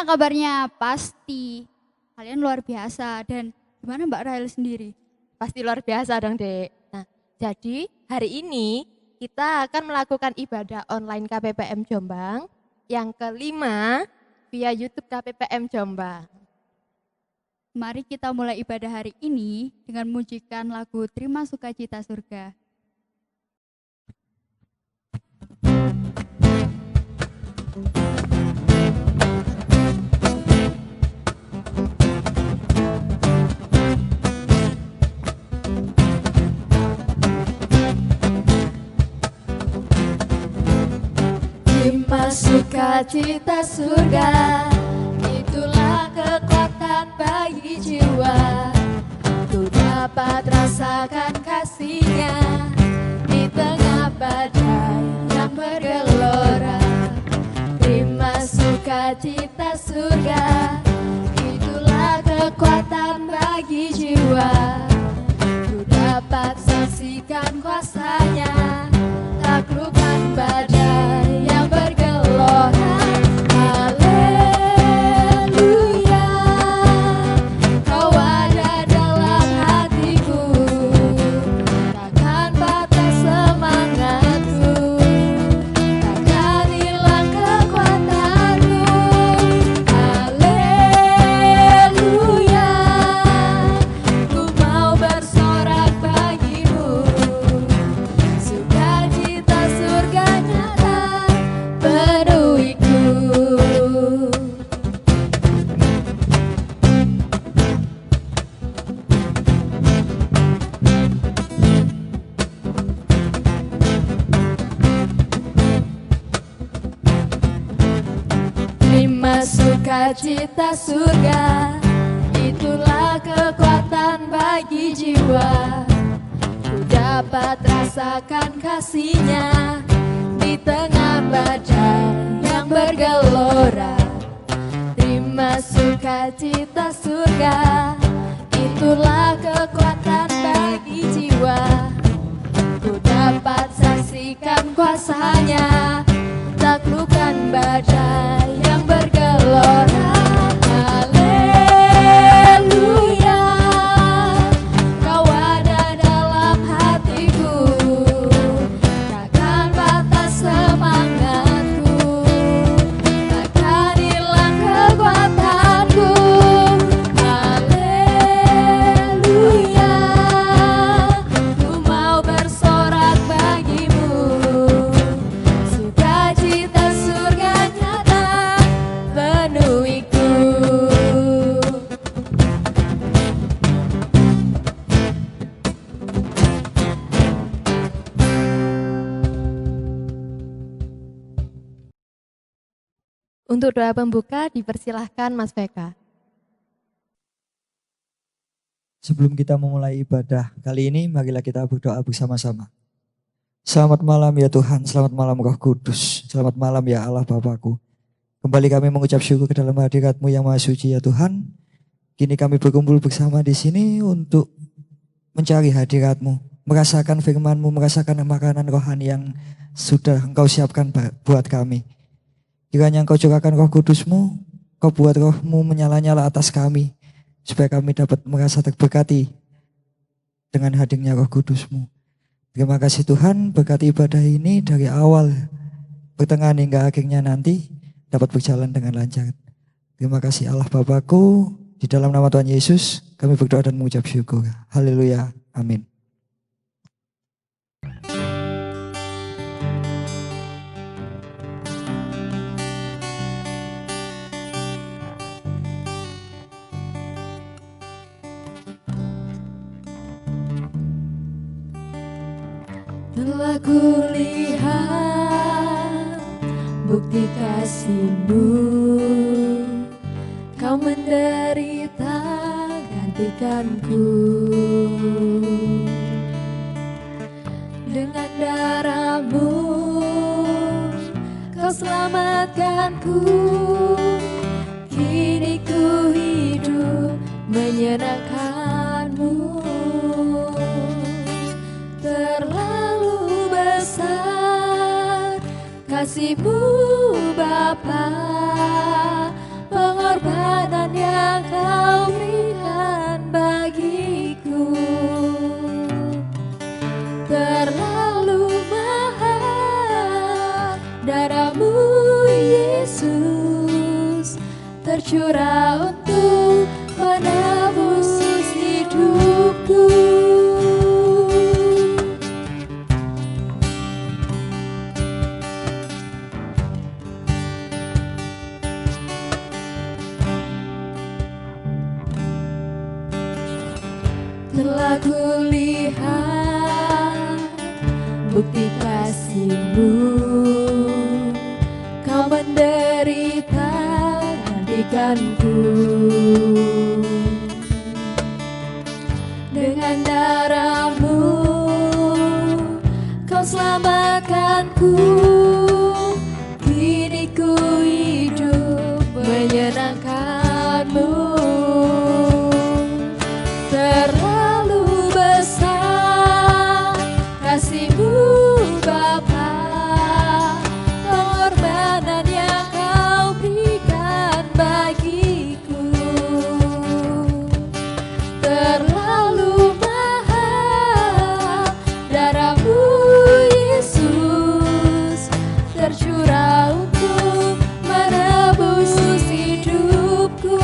kabarnya? Pasti kalian luar biasa. Dan gimana Mbak Rahel sendiri? Pasti luar biasa dong, Dek. Nah, jadi hari ini kita akan melakukan ibadah online KPPM Jombang yang kelima via YouTube KPPM Jombang. Mari kita mulai ibadah hari ini dengan memujikan lagu Terima Sukacita Surga. Terima sukacita surga, itulah kekuatan bagi jiwa. Ku dapat rasakan kasih-Nya di tengah badai yang bergelora. Terima sukacita surga, itulah kekuatan bagi jiwa. Ku dapat saksikan kuasa-Nya, taklukkan badai yang bergelora. Haleluya, Kau ada dalam hatiku, takkan patah semangatku, takkan hilang kekuatanku. Haleluya, ku mau bersorak bagimu, sukacita surga nyata penuhiku. Terima sukacita surga, itulah kekuatan bagi jiwa. Ku dapat rasakan kasih-Nya di tengah badai yang bergelora. Terima sukacita surga, itulah kekuatan bagi jiwa. Ku dapat saksikan kuasa-Nya, taklukkan badai yang bergelora. Haleluya, Kau ada dalam hatiku, takkan patah semangatku, takkan hilang kekuatanku. Haleluya, ku mau bersorak bagimu, sukacita surga nyata penuhiku. Untuk doa pembuka dipersilahkan Mas Beka. Sebelum kita memulai ibadah kali ini, marilah kita berdoa bersama-sama. Selamat malam ya Tuhan, selamat malam Roh Kudus, selamat malam ya Allah Bapakku. Kembali kami mengucap syukur ke dalam hadirat-Mu yang Maha Suci ya Tuhan. Kini kami berkumpul bersama di sini untuk mencari hadirat-Mu, merasakan firman-Mu, merasakan makanan rohani yang sudah Engkau siapkan buat kami. Kiranya Engkau curahkan Roh Kudus-Mu, Kau buat Roh-Mu menyala-nyala atas kami, supaya kami dapat merasa terberkati dengan hadirnya Roh Kudus-Mu. Terima kasih Tuhan, berkati ibadah ini dari awal, pertengahan hingga akhirnya nanti dapat berjalan dengan lancar. Terima kasih Allah Bapakku, di dalam nama Tuhan Yesus kami berdoa dan mengucap syukur. Haleluya, amin. Telah kulihat bukti kasih-Mu, Kau menderita gantikanku. Dengan darah-Mu Kau selamatkanku. Kini ku hidup menyenangkan-Mu. Terlalu besar kasih-Mu Bapa, yang kau berikan bagiku terlalu mahal. Darahmu Yesus tercurah untuk menebus hidupku. Telah kulihat bukti kasih-Mu, Kau menderita gantikanku. Dengan darah-Mu Kau selamatkanku. Kini ku hidup menyenangkan-Mu. Terlalu besar kasih-Mu Bapa, pengorbanan yang Kau berikan bagiku terlalu mahal. Darah-Mu Yesus tercurah untuk menebus hidupku.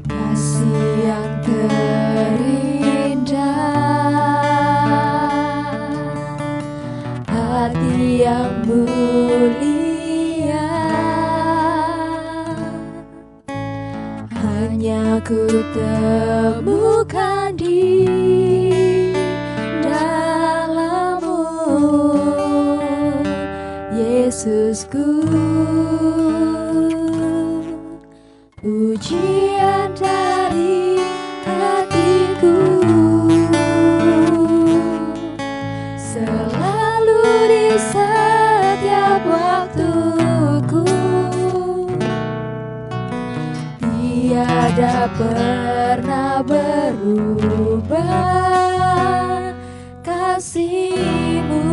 Kasih yang terindah, hati yang mulia, hanya ku temukan di dalam-Mu, Yesusku. Pujian dari hatiku selalu di setiap waktuku. Tiada pernah berubah kasih-Mu.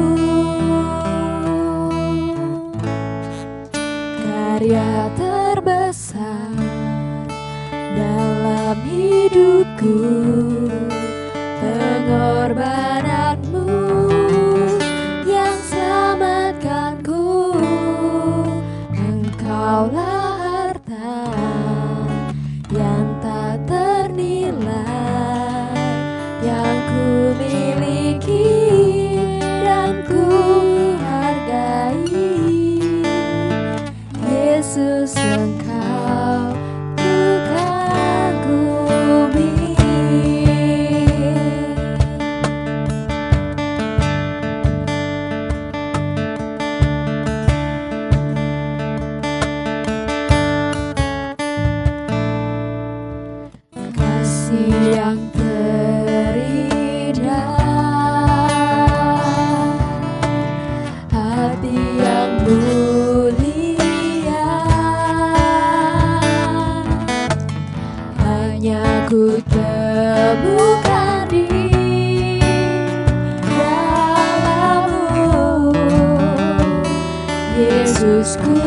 Karya terbesar dalam hidupku, pengorbanan-Mu yang selamatkanku. Engkaulah harta yang tak ternilai yang ku miliki dan ku hargai. Yesus, Engkau kagumi. Kasih yang terindah, hati yang mulia, hanya ku temukan di dalam-Mu, Yesusku.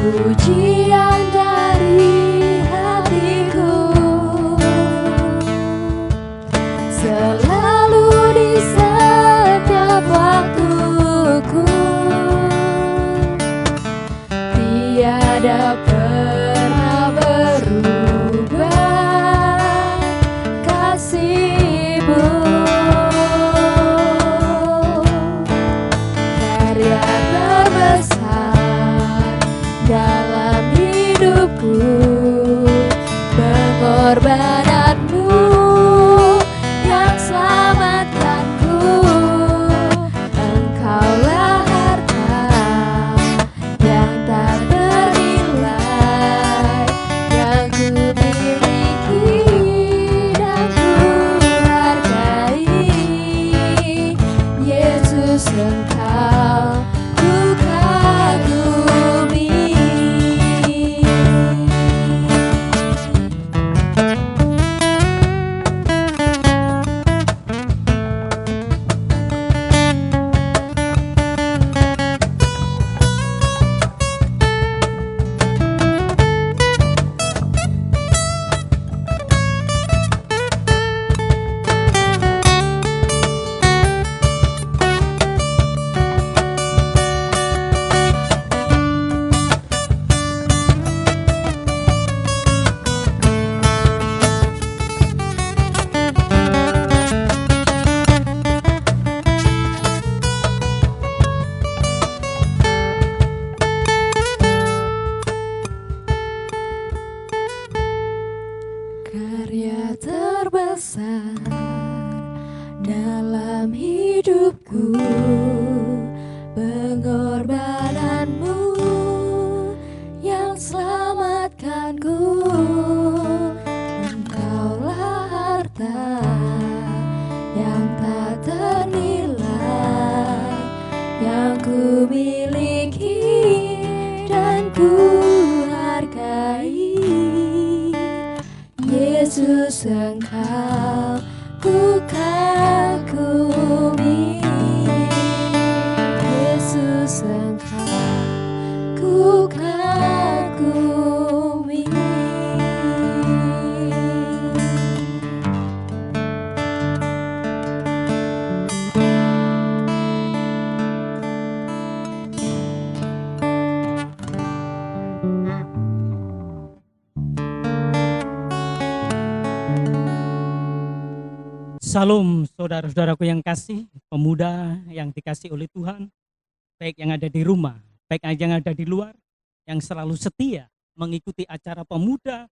Pujian dari hatiku selalu di setiap waktuku. Tiada pernah berubah kasih-Mu. Karya terbesar dalam hidupku, pengorbanan-Mu yang selamatkanku. Engkaulah harta yang tak ternilai besar dalam hidupku, pengorbananmu yang selamatkanku. Engkaulah harta yang tak ternilai yang ku miliki dan ku hargai. Yesus, Engkau ku kagumi. Yesus, Engkau ku kagumi. Salam saudara-saudaraku yang kasih, pemuda yang dikasih oleh Tuhan, baik yang ada di rumah, baik yang ada di luar, yang selalu setia mengikuti acara pemuda,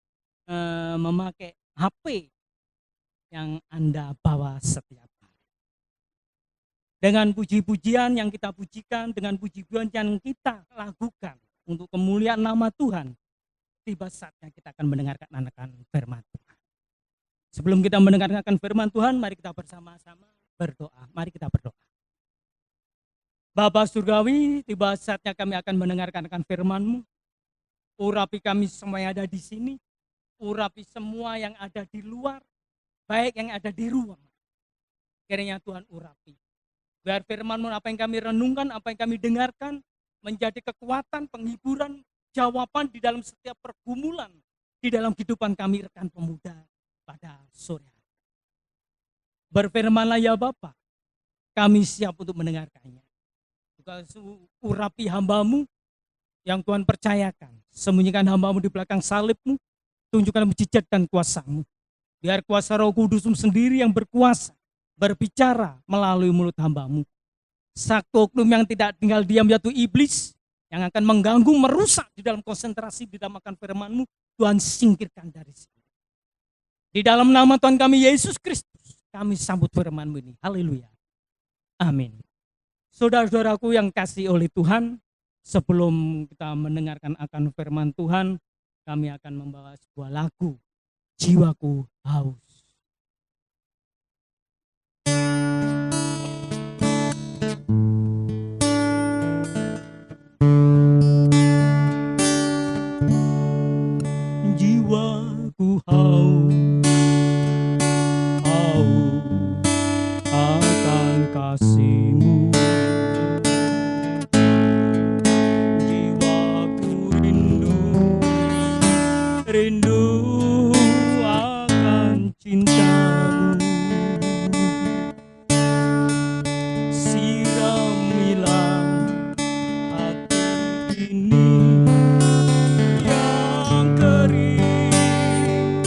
memakai HP yang Anda bawa setiap hari. Dengan puji-pujian yang kita pujikan, dengan puji-pujian yang kita lakukan untuk kemuliaan nama Tuhan, tiba saatnya kita akan mendengarkan anak-anak firman Tuhan. Sebelum kita mendengarkan firman Tuhan, mari kita bersama-sama berdoa. Mari kita berdoa. Bapa Surgawi, tiba saatnya kami akan mendengarkan firman-Mu. Urapi kami semua yang ada di sini. Urapi semua yang ada di luar, baik yang ada di ruang. Kiranya Tuhan urapi. Biar firman-Mu apa yang kami renungkan, apa yang kami dengarkan, menjadi kekuatan, penghiburan, jawaban di dalam setiap pergumulan, di dalam kehidupan kami rekan pemuda pada sore hari. Berfirmanlah ya Bapa, kami siap untuk mendengarkannya. Juga urapi hamba-Mu yang Tuhan percayakan. Sembunyikan hamba-Mu di belakang salib-Mu, tunjukkan mujizat dan kuasa-Mu. Biar kuasa Roh Kudus-Mu sendiri yang berkuasa, berbicara melalui mulut hamba-Mu. Satu oknum yang tidak tinggal diam yaitu iblis, yang akan mengganggu, merusak di dalam konsentrasi di dalam makan firman-Mu, Tuhan singkirkan dari sini. Di dalam nama Tuhan kami Yesus Kristus, kami sambut firman-Mu ini. Haleluya. Amin. Saudara-saudaraku yang kasih oleh Tuhan, sebelum kita mendengarkan akan firman Tuhan, kami akan membawa sebuah lagu, Jiwaku Haus. Jiwaku haus akan kasih-Mu. Jiwaku rindu akan cinta-Mu. Siramilah hati ini yang kering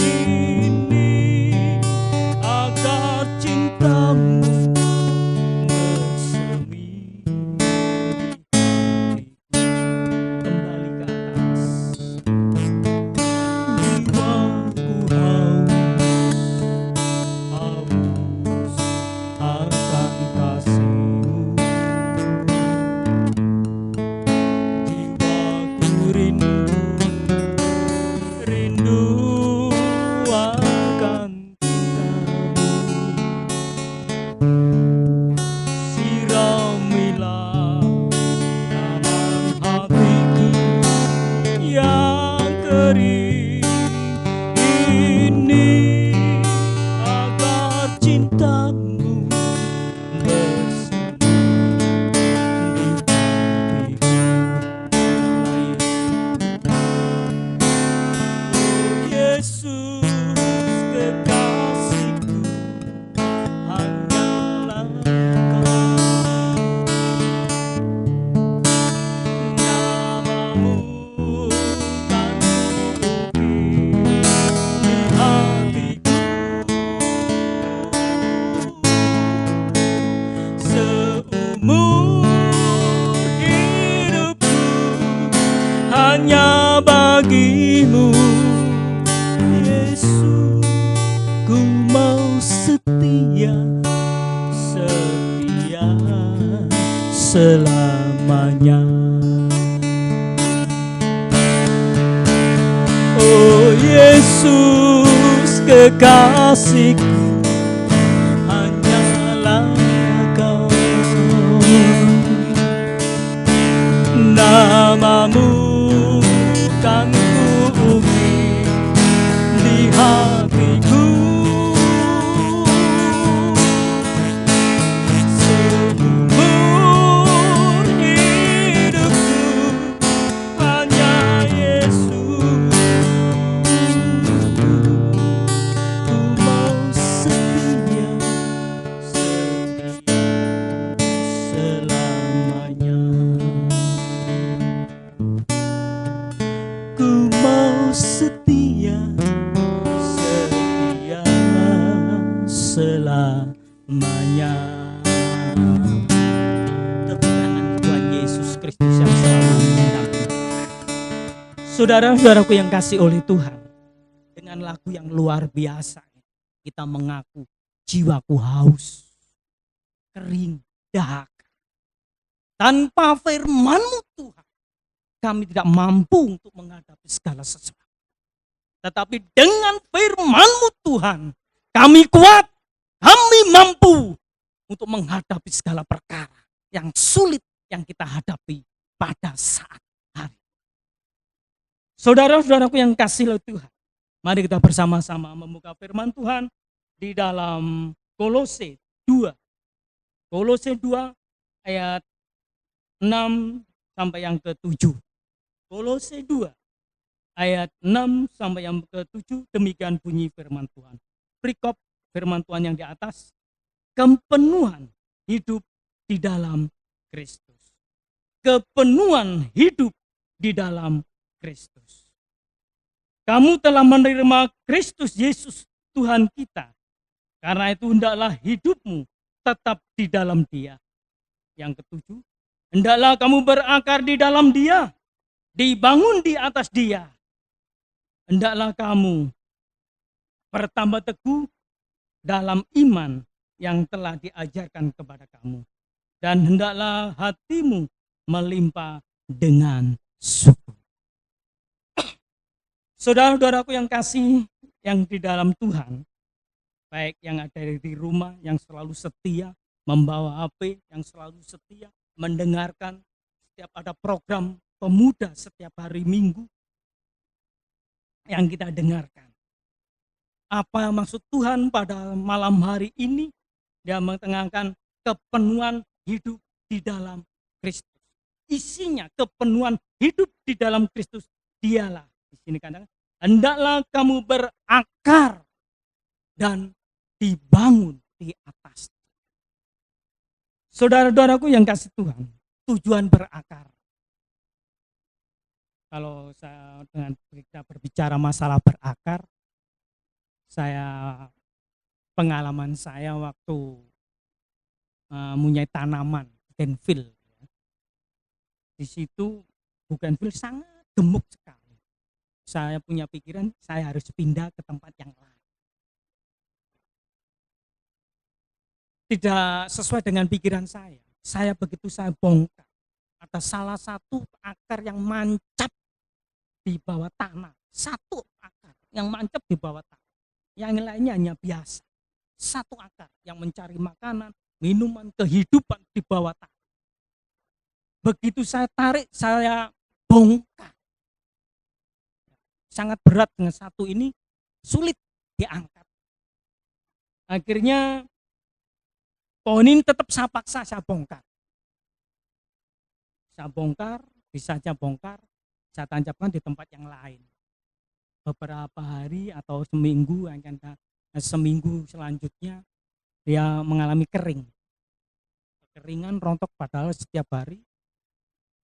ini, agar cinta-Mu bersemi. Kembali ke atas. Jiwaku haus akan kasih-Mu. Jiwaku rindu akan cinta-Mu. Siramilah taman hatiku yang kering ini, agar cinta-Mu bersemi di hatiku. kekasihku, hanyalah Kau. Namamu kan kuukir di hatiku, seumur hidupku hanya Yesus. Ku mau setia, setia selamanya. Ku mau setia, setia selamanya. Tepuk tangan Tuhan Yesus Kristus yang selalu mendampingi. Saudara-saudaraku yang kasih oleh Tuhan, dengan lagu yang luar biasa kita mengaku jiwaku haus, kering, dahaga. Tanpa firman-Mu Tuhan, kami tidak mampu untuk menghadapi segala sesuatu. Tetapi dengan firman-Mu Tuhan, kami kuat, kami mampu untuk menghadapi segala perkara yang sulit yang kita hadapi pada saat hari. Saudara-saudaraku yang kasih oleh Tuhan, mari kita bersama-sama membuka firman Tuhan di dalam Kolose 2. Kolose 2 ayat 6 sampai yang ke-7. Kolose 2 ayat 6 sampai yang ke-7, demikian bunyi firman Tuhan. Perikop firman Tuhan yang di atas, kepenuhan hidup di dalam Kristus. Kepenuhan hidup di dalam Kristus. Kamu telah menerima Kristus Yesus Tuhan kita. Karena itu hendaklah hidupmu tetap di dalam Dia. Yang ke-7, hendaklah kamu berakar di dalam Dia, dibangun di atas Dia. Hendaklah kamu bertambah teguh dalam iman yang telah diajarkan kepada kamu. Dan hendaklah hatimu melimpah dengan syukur. Saudara-saudaraku yang kasih yang di dalam Tuhan, baik yang ada di rumah yang selalu setia, membawa HP yang selalu setia, mendengarkan setiap ada program pemuda setiap hari Minggu yang kita dengarkan. Apa maksud Tuhan pada malam hari ini? Dia mengetengahkan kepenuhan hidup di dalam Kristus. Isinya kepenuhan hidup di dalam Kristus. Dialah di sini kadang hendaklah kamu berakar dan dibangun di atas. Saudara-saudaraku yang kasih Tuhan, tujuan berakar. Kalau saya dengan kita berbicara masalah berakar, pengalaman saya waktu mempunyai tanaman bugenvil. Di situ bugenvil sangat gemuk sekali. Saya punya pikiran saya harus pindah ke tempat yang lain. Tidak sesuai dengan pikiran saya. Begitu saya bongkar, ada salah satu akar yang mancap di bawah tanah. Satu akar yang mancap di bawah tanah. Yang lainnya hanya biasa. Satu akar yang mencari makanan, minuman, kehidupan di bawah tanah. Begitu saya tarik, saya bongkar. Sangat berat dengan satu ini, sulit diangkat. Akhirnya pohon ini tetap saya paksa, saya bongkar. Saya bongkar, bisa saja bongkar, saya tancapkan di tempat yang lain. Beberapa hari atau seminggu selanjutnya dia mengalami kering. Kekeringan rontok padahal setiap hari.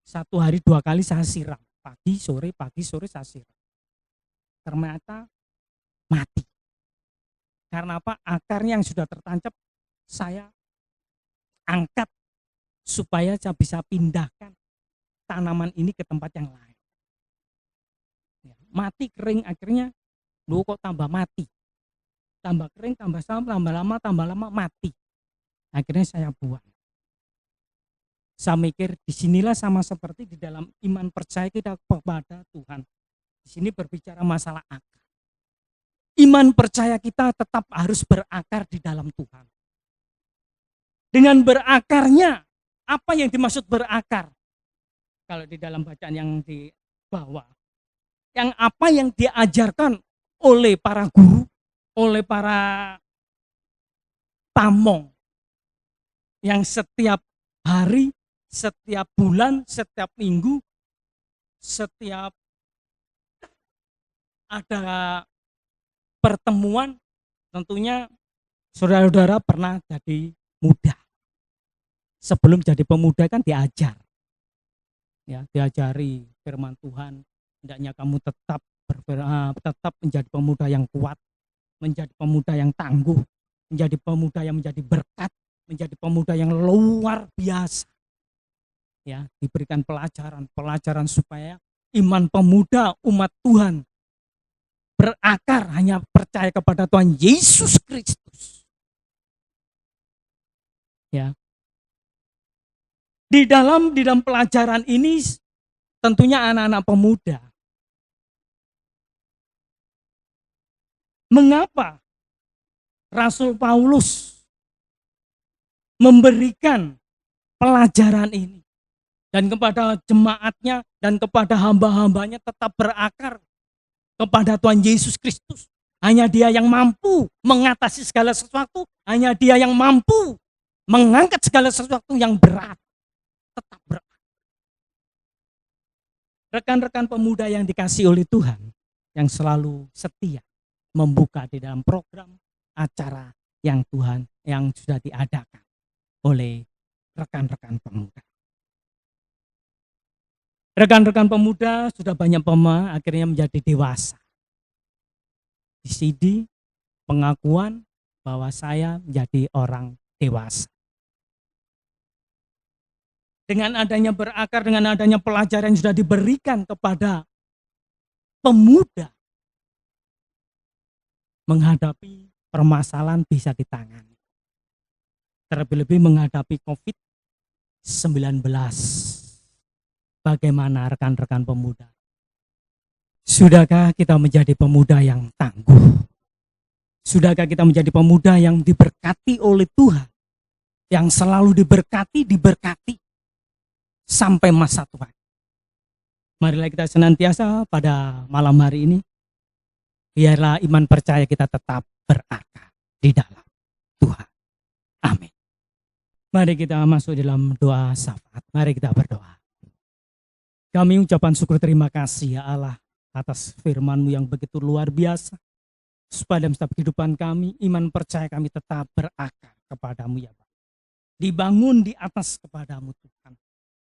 1 hari 2 kali saya siram. Pagi sore saya siram. Ternyata mati. Karena apa? Akarnya yang sudah tertancap saya angkat supaya saya bisa pindahkan tanaman ini ke tempat yang lain. Mati kering, akhirnya kok tambah mati, tambah kering, tambah lama mati. Akhirnya saya buang. Saya mikir disinilah sama seperti di dalam iman percaya kita kepada Tuhan. Di sini berbicara masalah akar. iman percaya kita tetap harus berakar di dalam Tuhan. Dengan berakarnya, apa yang dimaksud berakar? Kalau di dalam bacaan yang di bawah, yang apa yang diajarkan oleh para guru, oleh para pamong, yang setiap hari, setiap bulan, setiap minggu, setiap ada pertemuan, tentunya saudara-saudara pernah jadi muda. Sebelum jadi pemuda kan diajar, ya, diajari firman Tuhan. Hendaknya kamu tetap menjadi pemuda yang kuat, menjadi pemuda yang tangguh, menjadi pemuda yang menjadi berkat, menjadi pemuda yang luar biasa. Ya, diberikan pelajaran supaya iman pemuda umat Tuhan berakar hanya percaya kepada Tuhan Yesus Kristus. Ya. Di dalam pelajaran ini tentunya anak-anak pemuda. Mengapa Rasul Paulus memberikan pelajaran ini dan kepada jemaatnya dan kepada hamba-hambanya tetap berakar kepada Tuhan Yesus Kristus? Hanya Dia yang mampu mengatasi segala sesuatu, hanya Dia yang mampu mengangkat segala sesuatu yang berat. Tetap berakar. Rekan-rekan pemuda yang dikasih oleh Tuhan, yang selalu setia membuka di dalam program acara yang Tuhan yang sudah diadakan oleh rekan-rekan pemuda. Rekan-rekan pemuda sudah banyak akhirnya menjadi dewasa. Di sini pengakuan bahwa saya menjadi orang dewasa. Dengan adanya berakar, dengan adanya pelajaran yang sudah diberikan kepada pemuda, menghadapi permasalahan bisa ditangani. Terlebih-lebih menghadapi COVID-19. Bagaimana rekan-rekan pemuda? Sudahkah kita menjadi pemuda yang tangguh? Sudahkah kita menjadi pemuda yang diberkati oleh Tuhan? Yang selalu diberkati sampai masa tua. Marilah kita senantiasa pada malam hari ini, biarlah iman percaya kita tetap berakar di dalam Tuhan. Amin. Mari kita masuk dalam doa syafaat. Mari kita berdoa. Kami ucapan syukur terima kasih ya Allah atas firman-Mu yang begitu luar biasa. Supaya dalam setiap kehidupan kami, iman percaya kami tetap berakar kepadamu ya Bapa. Dibangun di atas kepadamu Tuhan.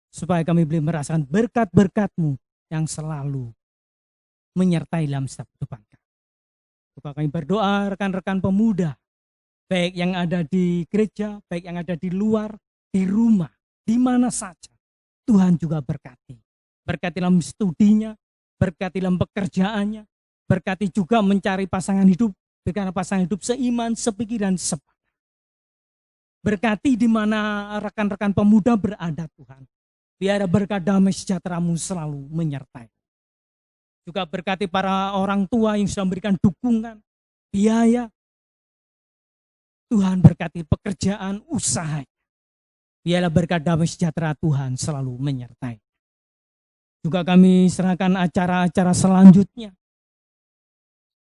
Supaya kami boleh merasakan berkat-berkat-Mu yang selalu menyertai dalam setiap kehidupan kami. Supaya kami berdoa rekan-rekan pemuda, baik yang ada di gereja, baik yang ada di luar, di rumah, di mana saja. Tuhan juga berkati. Berkati dalam studinya, berkati dalam pekerjaannya, berkati juga mencari pasangan hidup, karena pasangan hidup seiman, sepikiran, sepakat. Berkati di mana rekan-rekan pemuda berada Tuhan. Biar berkat damai sejahtera-Mu selalu menyertai. Juga berkati para orang tua yang sudah memberikan dukungan, biaya. Tuhan berkati pekerjaan, usaha. Biarlah berkat damai sejahtera Tuhan selalu menyertai. Juga kami serahkan acara-acara selanjutnya.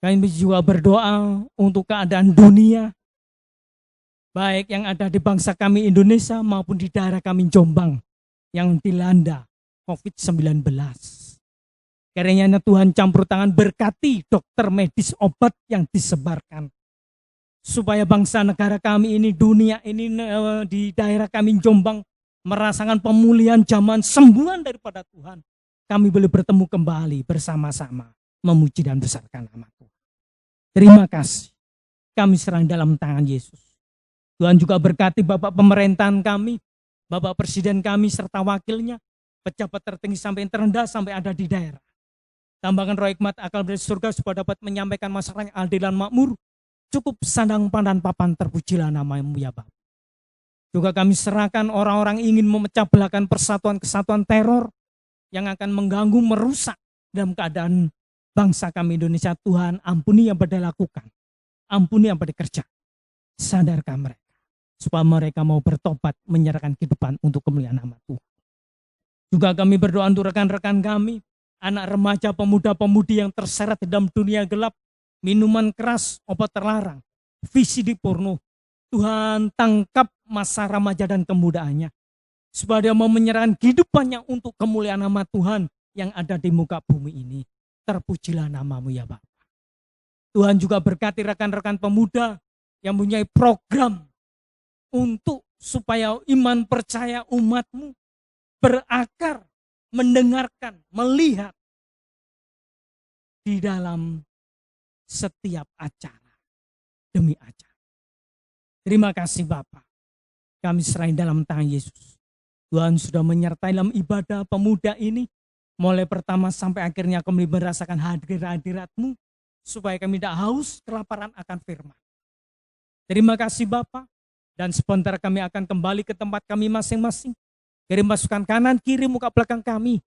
Kami juga berdoa untuk keadaan dunia. Baik yang ada di bangsa kami Indonesia maupun di daerah kami Jombang. Yang dilanda COVID-19. Kiranya Tuhan campur tangan berkati dokter medis obat yang disebarkan. Supaya bangsa negara kami ini, dunia ini di daerah kami Jombang merasakan pemulihan zaman sembuhan daripada Tuhan. Kami boleh bertemu kembali bersama-sama memuji dan besarkan nama Tuhan. Terima kasih. Kami serang dalam tangan Yesus. Tuhan juga berkati Bapak pemerintahan kami, Bapak Presiden kami serta wakilnya, pejabat tertinggi sampai yang terendah sampai ada di daerah. Tambahkan roh hikmat akal dari surga supaya dapat menyampaikan masalah yang adil dan makmur. Cukup sandang pandan papan terpujilah nama-Mu ya Bapa. Juga kami serahkan orang-orang ingin memecah belahkan persatuan kesatuan teror yang akan mengganggu, merusak dalam keadaan bangsa kami Indonesia. Tuhan, ampuni yang pada lakukan, ampuni yang pada kerja. Sadarkan mereka supaya mereka mau bertobat, menyerahkan kehidupan untuk kemuliaan nama Tuhan. Juga kami berdoa untuk rekan-rekan kami, anak remaja, pemuda-pemudi yang terseret dalam dunia gelap, minuman keras, obat terlarang, VCD porno. Tuhan, tangkap masa remaja dan kemudaannya, supaya dia mau menyerahkan kehidupannya untuk kemuliaan nama Tuhan yang ada di muka bumi ini. Terpujilah namamu ya Bapa. Tuhan juga berkati rekan-rekan pemuda yang mempunyai program untuk supaya iman percaya umatmu berakar, mendengarkan, melihat di dalam setiap acara demi acara. Terima kasih Bapak. Kami serahin dalam tangan Yesus. Tuhan sudah menyertai dalam ibadah pemuda ini. Mulai pertama sampai akhirnya kami merasakan hadirat-Mu. Supaya kami tidak haus kelaparan akan firman. Terima kasih Bapak. Dan sebentar kami akan kembali ke tempat kami masing-masing. Kirim pasukan kanan, kiri, muka belakang kami.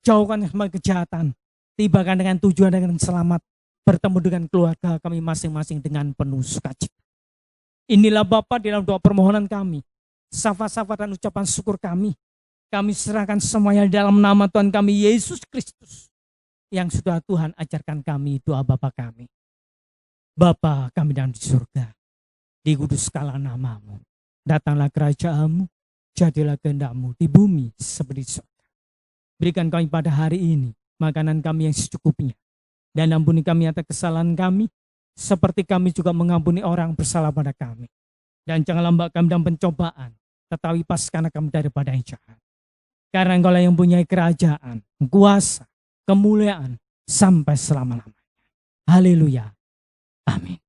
Jauhkan semua kejahatan. Tibakan dengan tujuan dengan selamat. Bertemu dengan keluarga kami masing-masing dengan penuh sukacita. Inilah Bapa di dalam doa permohonan kami. Syafaat-syafaat dan ucapan syukur kami. Kami serahkan semuanya di dalam nama Tuhan kami Yesus Kristus. Yang sudah Tuhan ajarkan kami doa Bapa kami. Bapa kami dalam di surga. Dikuduskanlah namamu. Datanglah kerajaan-Mu. Jadilah kehendak-Mu di bumi seperti di surga. Berikan kami pada hari ini makanan kami yang secukupnya. Dan ampuni kami atas kesalahan kami, seperti kami juga mengampuni orang bersalah pada kami. Dan jangan lambat kami dalam pencobaan, tetapi lepaskan kami daripada yang jahat. Karena Engkau lah yang mempunyai kerajaan, kuasa, kemuliaan, sampai selama-lamanya. Haleluya. Amin.